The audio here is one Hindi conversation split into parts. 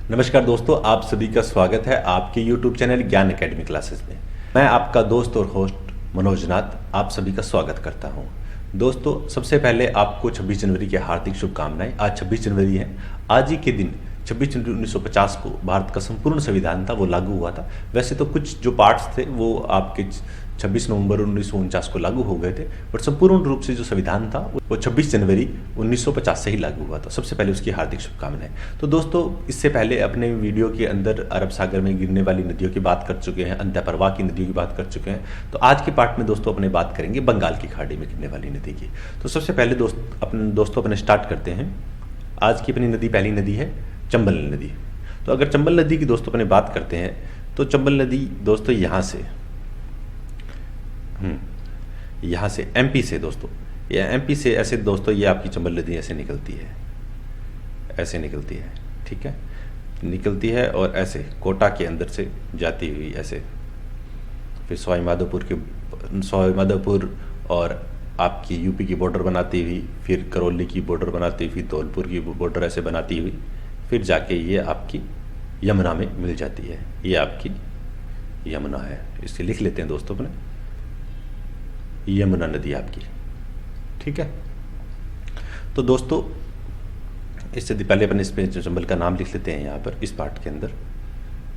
नमस्कार दोस्तों, आप सभी का स्वागत है आपके YouTube चैनल ज्ञान एकेडमी क्लासेस में। मैं आपका दोस्त और होस्ट मनोज नाथ आप सभी का स्वागत करता हूं। दोस्तों, सबसे पहले आपको 26 जनवरी की हार्दिक शुभकामनाएं। आज 26 जनवरी है। आज ही के दिन 26 जनवरी 1950 को भारत का संपूर्ण संविधान था वो लागू हुआ था। वैसे तो कुछ जो पार्ट्स थे वो आपके 26 नवंबर 1949 को लागू हो गए थे, बट संपूर्ण रूप से जो संविधान था वो 26 जनवरी 1950 से ही लागू हुआ था। सबसे पहले उसकी हार्दिक शुभकामनाएं। तो दोस्तों, इससे पहले अपने वीडियो के अंदर अरब सागर में गिरने वाली नदियों की बात कर चुके हैं, अंतःप्रवाह की नदियों की बात कर चुके हैं। तो आज के पार्ट में दोस्तों अपने बात करेंगे बंगाल की खाड़ी में गिरने वाली नदी की। तो सबसे पहले दोस्तों अपने स्टार्ट करते हैं। आज की अपनी नदी, पहली नदी है चंबल नदी। तो अगर चंबल नदी की दोस्तों अपने बात करते हैं तो चंबल नदी दोस्तों यहाँ से एमपी से दोस्तों, ये एमपी से ऐसे दोस्तों ये आपकी चंबल नदी ऐसे निकलती है, ठीक है, निकलती है और ऐसे कोटा के अंदर से जाती हुई ऐसे फिर सवाई माधोपुर और आपकी यूपी की बॉर्डर बनाती हुई, फिर करौली की बॉर्डर बनाती हुई, धौलपुर की बॉर्डर ऐसे बनाती हुई, फिर जाके ये आपकी यमुना में मिल जाती है। ये आपकी यमुना है, इसे लिख लेते हैं दोस्तों अपने, यमुना नदी आपकी, ठीक है। तो दोस्तों इससे पहले अपन इसमें चंबल का नाम लिख लेते हैं यहाँ पर इस पार्ट के अंदर।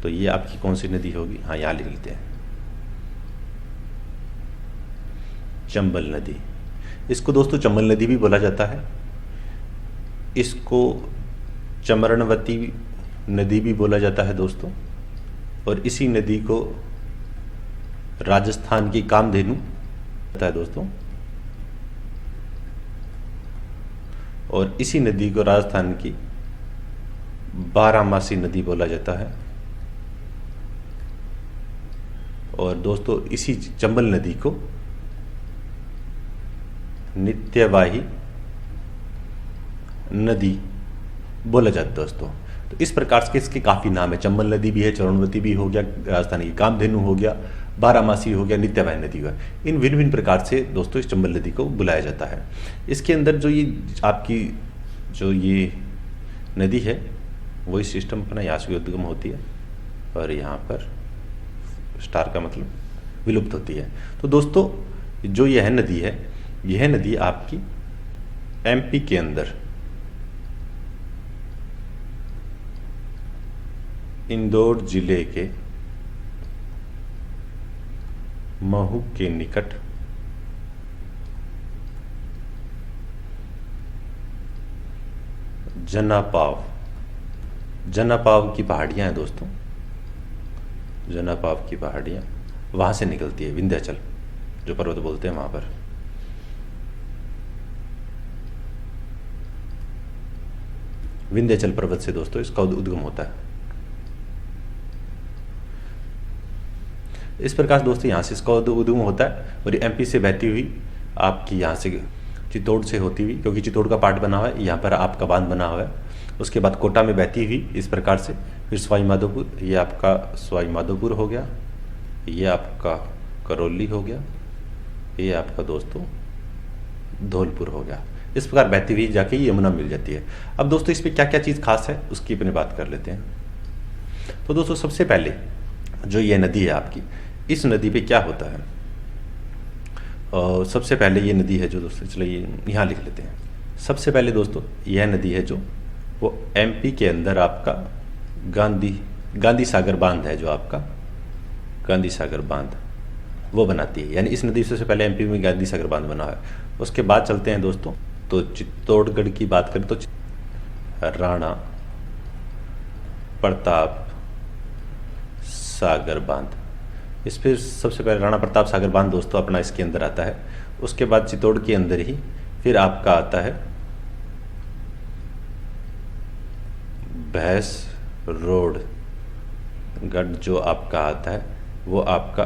तो ये आपकी कौन सी नदी होगी, हाँ यहाँ लिख लेते हैं चंबल नदी। इसको दोस्तों चंबल नदी भी बोला जाता है, इसको चमरणवती नदी भी बोला जाता है दोस्तों, और इसी नदी को राजस्थान की कामधेनु है दोस्तों, और इसी नदी को राजस्थान की बारहमासी नदी बोला जाता है। और दोस्तों इसी चंबल नदी को नित्यवाही नदी बोला जाता है दोस्तों। तो इस प्रकार से इसके काफी नाम है, चंबल नदी भी है, चरणवती भी हो गया, राजस्थान की कामधेनु हो गया, बारहमासी हो गया, नित्यवाही नदी हुआ। इन भिन्न भिन्न प्रकार से दोस्तों इस चंबल नदी को बुलाया जाता है। इसके अंदर जो ये आपकी जो ये नदी है वही सिस्टम अपना यहाँ से उद्गम होती है और यहाँ पर स्टार का मतलब विलुप्त होती है। तो दोस्तों जो यह नदी है, यह नदी आपकी एमपी के अंदर इंदौर जिले के महू के निकट जनापाव की पहाड़ियां हैं दोस्तों, जनापाव की पहाड़ियां वहां से निकलती है, विंध्याचल जो पर्वत बोलते हैं वहां पर। विंध्याचल पर्वत से दोस्तों इसका उद्गम होता है। इस प्रकार दोस्तों यहाँ से इसका उद्गम होता है और एमपी से बहती हुई आपकी यहाँ से चित्तौड़ से होती हुई, क्योंकि चित्तौड़ का पार्ट बना हुआ है, यहाँ पर आपका बांध बना हुआ है। उसके बाद कोटा में बहती हुई इस प्रकार से, फिर सवाई माधोपुर, ये आपका सवाई माधोपुर हो गया, ये आपका करौली हो गया, ये आपका दोस्तों धौलपुर हो गया। इस प्रकार बहती हुई जाके यमुना मिल जाती है। अब दोस्तों इस पर क्या क्या चीज़ खास है उसकी अपने बात कर लेते हैं। तो दोस्तों सबसे पहले जो ये नदी है आपकी, इस नदी पे क्या होता है, और सबसे पहले ये नदी है जो दोस्तों, चलिए यहाँ लिख लेते हैं। सबसे पहले दोस्तों यह नदी है जो वो एमपी के अंदर आपका गांधी सागर बांध है, जो आपका गांधी सागर बांध वो बनाती है। यानी इस नदी से पहले एमपी में गांधी सागर बांध बना है। उसके बाद चलते हैं दोस्तों, तो चित्तौड़गढ़ की बात करें तो राणा प्रताप सागर बांध, इस पर सबसे पहले राणा प्रताप सागर बांध दोस्तों अपना इसके अंदर आता है। उसके बाद चित्तौड़ के अंदर ही फिर आपका आता है भैंस रोड गढ़, जो आपका आता है वो आपका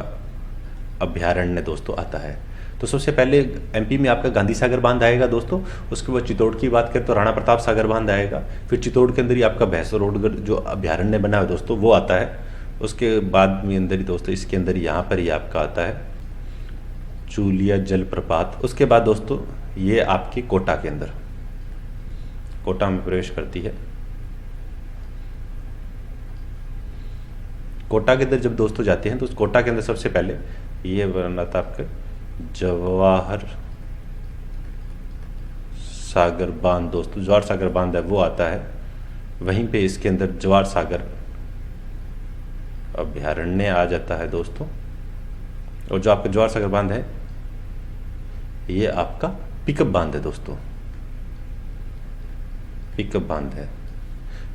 अभ्यारण्य दोस्तों आता है। तो सबसे पहले एमपी में आपका गांधी सागर बांध आएगा दोस्तों। उसके बाद चित्तौड़ की बात करें तो राणा प्रताप सागर बांध आएगा। फिर चित्तौड़ के अंदर ही आपका भैंस रोड जो अभ्यारण्य बना है दोस्तों वो आता है। उसके बाद में अंदर ही दोस्तों इसके अंदर यहाँ पर ही आपका आता है चूलिया जलप्रपात। उसके बाद दोस्तों ये आपकी कोटा के अंदर, कोटा में प्रवेश करती है कोटा के अंदर जब दोस्तों जाते हैं तो उस कोटा के अंदर सबसे पहले ये बना था आपका जवाहर सागर बांध दोस्तों, जवाहर सागर बांध है वो आता है। वहीं पे इसके अंदर जवाहर सागर अभ्यारण्य आ जाता है दोस्तों। और जो आपका जवाहर सागर बांध है ये आपका पिकअप बांध है दोस्तों, पिकअप बांध है।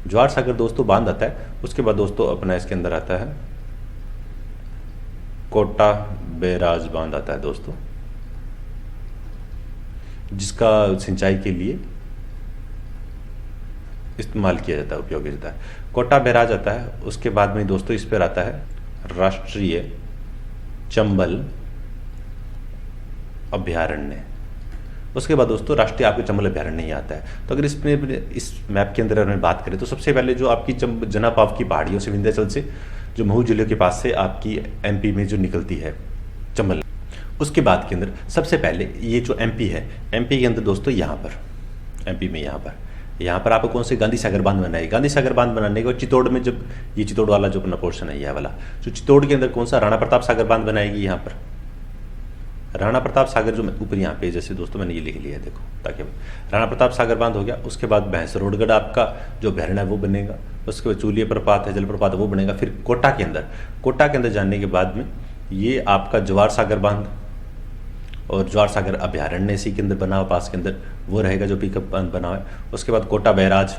जवाहर सागर दोस्तों बांध आता है, उसके बाद दोस्तों अपना इसके अंदर आता है कोटा बैराज बांध आता है दोस्तों, जिसका सिंचाई के लिए इस्तेमाल किया जाता है, उपयोग किया जाता है। कोटा बैराज आता है, उसके बाद में दोस्तों इस पर आता है राष्ट्रीय चंबल अभ्यारण्य। उसके बाद दोस्तों राष्ट्रीय आपके चंबल अभ्यारण्य ही आता है। तो अगर इसमें इस मैप के अंदर अगर बात करें तो सबसे पहले जो आपकी जनापाव की पहाड़ियों से, विंध्याचल से, जो महू जिले के पास से आपकी एमपी में जो निकलती है चंबल, उसके बाद के अंदर सबसे पहले ये जो एमपी है, एमपी के अंदर दोस्तों यहाँ पर एमपी में यहाँ पर आपको कौन से गांधी सागर बांध बनाएगी। गांधी सागर बांध बनाने के बाद चित्तौड़ में, जब ये चित्तौड़ वाला जो अपना पोर्शन है, यह वाला जो चित्तौड़ के अंदर कौन सा राणा प्रताप सागर बांध बनाएगी। यहाँ पर राणा प्रताप सागर जो ऊपर यहाँ पे जैसे दोस्तों मैंने ये लिख लिया है देखो, ताकि राणा प्रताप सागर बांध हो गया। उसके बाद भैंसरोडगढ़ आपका जो अभ्यारण्य है वो बनेगा। उसके बाद चूलिया प्रपात है, जलप्रपात है, वो बनेगा। फिर कोटा के अंदर जाने के बाद में ये आपका जवाहर सागर बांध और जवाहर सागर अभ्यारण्य इसी के अंदर बना हुआ, पास के अंदर वो रहेगा जो पिकअप बांध बना हुआ है। उसके बाद कोटा बैराज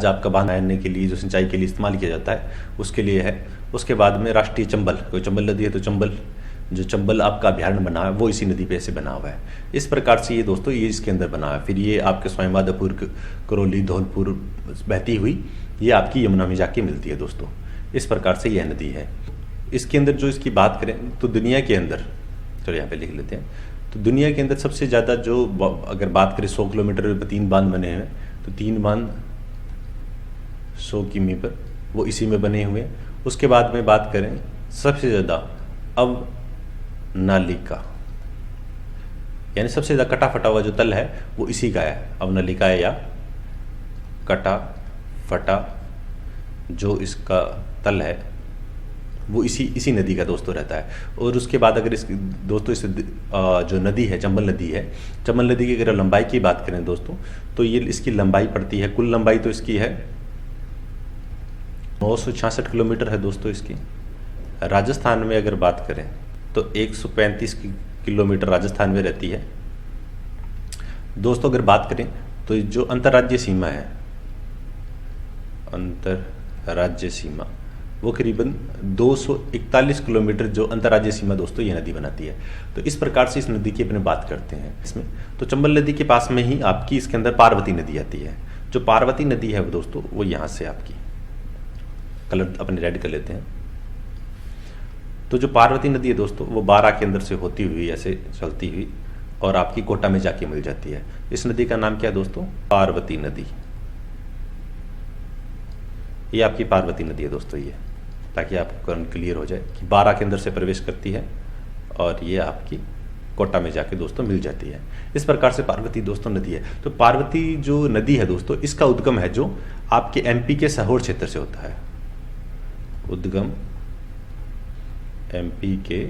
आपका बांध बनाने के लिए, जो सिंचाई के लिए इस्तेमाल किया जाता है, उसके लिए है। उसके बाद में राष्ट्रीय चंबल, कोई चंबल नदी है तो चंबल, जो चंबल आपका अभ्यारण्य बना है वो इसी नदी पे से बना हुआ है। इस प्रकार से ये दोस्तों ये इसके अंदर बना है। फिर ये आपके स्वामीमाधोपुर, करौली, धौलपुर बहती हुई ये आपकी यमुना में जाके मिलती है दोस्तों। इस प्रकार से यह नदी है। इसके अंदर जो इसकी बात करें तो दुनिया के अंदर, चलो यहाँ पे लिख लेते हैं, तो दुनिया के अंदर सबसे ज़्यादा जो अगर बात करें 100 किलोमीटर पर 3 बांध बने हैं, तो 3 बांध 100 किमी पर वो इसी में बने हुए हैं। उसके बाद में बात करें सबसे ज़्यादा अवनालिका, यानी सबसे ज़्यादा कटा फटा हुआ जो तल है वो इसी का है, अवनालिका है या कटा फटा जो इसका तल है वो इसी नदी का दोस्तों रहता है। और उसके बाद अगर इस दोस्तों इस जो नदी है चंबल नदी है, चंबल नदी की अगर लंबाई की बात करें दोस्तों तो ये इसकी लंबाई पड़ती है, कुल लंबाई तो इसकी है 966 किलोमीटर है दोस्तों इसकी। राजस्थान में अगर बात करें तो 135 किलोमीटर राजस्थान में रहती है दोस्तों। अगर बात करें तो जो अंतर्राज्यीय सीमा है, अंतर्राज्यीय सीमा वो करीबन 241 किलोमीटर जो अंतर्राज्यीय सीमा दोस्तों ये नदी बनाती है। तो इस प्रकार से इस नदी की अपने बात करते हैं इसमें। तो चंबल नदी के पास में ही आपकी इसके अंदर पार्वती नदी आती है। जो पार्वती नदी है वो दोस्तों वो यहाँ से आपकी कलर अपने रेड कर लेते हैं। तो जो पार्वती नदी है दोस्तों वो 12 के अंदर से होती हुई ऐसे चलती हुई और आपकी कोटा में जाके मिल जाती है। इस नदी का नाम क्या है दोस्तों? पार्वती नदी। ये आपकी पार्वती नदी है दोस्तों ये, ताकि आपको क्लियर हो जाए कि 12 के अंदर से प्रवेश करती है और ये आपकी कोटा में जाके दोस्तों मिल जाती है। इस प्रकार से पार्वती दोस्तों नदी है। तो पार्वती जो नदी है दोस्तों इसका उद्गम है जो आपके एमपी के सीहोर क्षेत्र से होता है। उद्गम एमपी के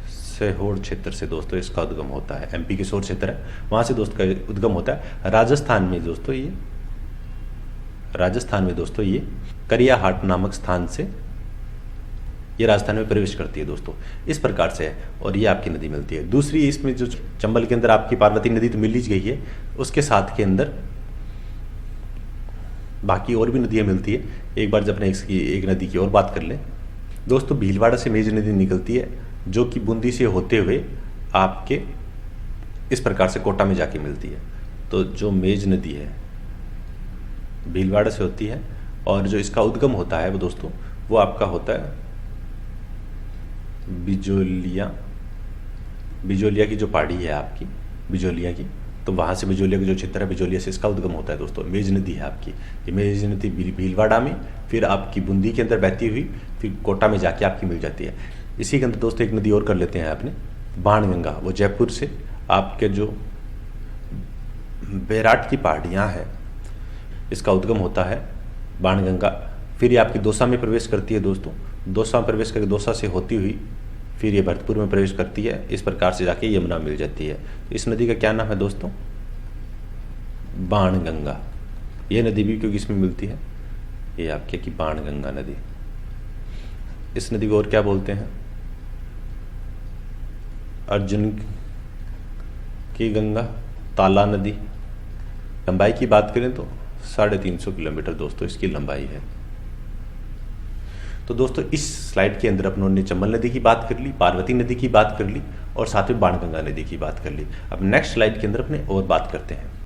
सीहोर क्षेत्र से दोस्तों इसका उद्गम होता है। एमपी के सीहोर क्षेत्र है वहां से दोस्तों का उद्गम होता है। राजस्थान में दोस्तों ये करियाहाट नामक स्थान से ये राजस्थान में प्रवेश करती है दोस्तों। इस प्रकार से है और ये आपकी नदी मिलती है। दूसरी इसमें जो चंबल के अंदर आपकी पार्वती नदी तो मिल ही गई है, उसके साथ के अंदर बाकी और भी नदियाँ मिलती है। एक बार जब अपने एक नदी की और बात कर लें दोस्तों, भीलवाड़ा से मेज नदी निकलती है जो कि बूंदी से होते हुए आपके इस प्रकार से कोटा में जाके मिलती है। तो जो मेज नदी है भीलवाड़ा से होती है और जो इसका उद्गम होता है वो दोस्तों वो आपका होता है बिजोलिया की जो पहाड़ी है आपकी बिजोलिया की, तो वहाँ से बिजोलिया का जो क्षेत्र है बिजोलिया से इसका उद्गम होता है दोस्तों। मेज नदी है आपकी, ये मेज नदी भीलवाड़ा में फिर आपकी बूंदी के अंदर बहती हुई फिर कोटा में जाके आपकी मिल जाती है। इसी के अंदर दोस्तों एक नदी और कर लेते हैं आपने, बाणगंगा। वो जयपुर से आपके जो बैराट की पहाड़ियाँ हैं इसका उद्गम होता है बाणगंगा, फिर ये आपकी दौसा में प्रवेश करती है दोस्तों। दौसा में प्रवेश करके दौसा से होती हुई फिर ये भरतपुर में प्रवेश करती है। इस प्रकार से जाके यमुना मिल जाती है। तो इस नदी का क्या नाम है दोस्तों? बाणगंगा। ये नदी भी क्योंकि इसमें मिलती है, ये आपके की बाणगंगा नदी। इस नदी को और क्या बोलते हैं? अर्जुन की गंगा, ताला नदी। लंबाई की बात करें तो 350 किलोमीटर दोस्तों इसकी लंबाई है। तो दोस्तों इस स्लाइड के अंदर अपनों ने चंबल नदी की बात कर ली, पार्वती नदी की बात कर ली और साथ में बाणगंगा नदी की बात कर ली। अब नेक्स्ट स्लाइड के अंदर अपने और बात करते हैं।